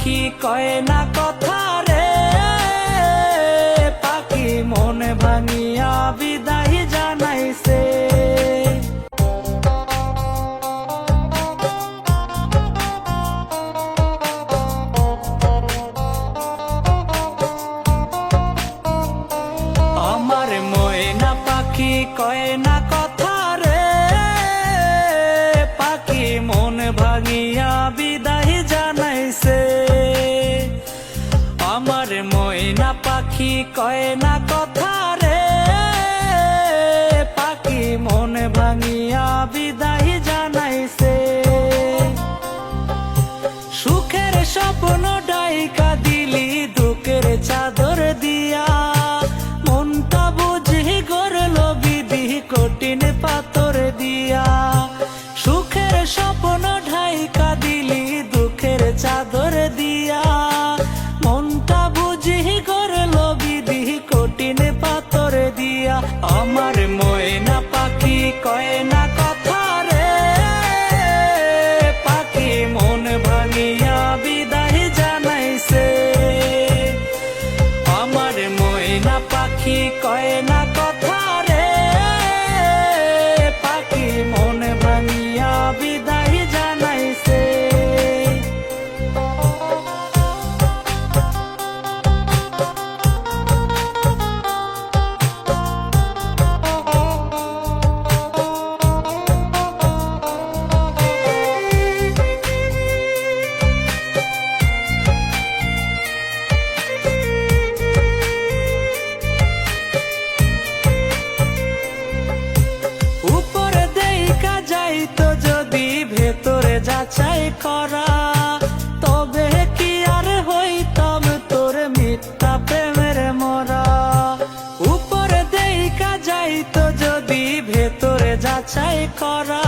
পাখি কয় না কথা রে, পাখি মন ভাঙিয়া বিদায় জানাইছে। আমার ময়না পাখি কয় না কথা রে, পাখি মন ভাঙিয়া বিদায় জানাইছে। আমার ময়না পাখি কয় না কথা রে, পাখি মন ভাঙিয়া বিদায় জানাইছে। সুখের স্বপ্ন ডাইকা দিলি দুঃখের চাদর দিয়া, মনটা বুঝি গড়ল বিধি কঠিন পাথর দিয়া। সুখের স্বপ্ন ঢাইকা দিলি দুঃখের চাদর দিয়া, মনটা বুঝি গড়ল বিধি কঠিন পাথর দিয়া। আমার ময়না পাখি কয় না কথা রে, পাখি মন ভাঙিয়া বিদায় জানাইছে। আমার ময়না পাখি কয় না কথা রে, পাখি মন ভাঙিয়া বিদায় জানাইছে। উপরে দেইকা যাইতো যদি ভেতরে যাচাই করা, তবে কি আর হইতাম তোর মিথ্যা প্রেমের মরা। উপরে দেইকা যাইতো যদি ভেতরে যাচাই করা,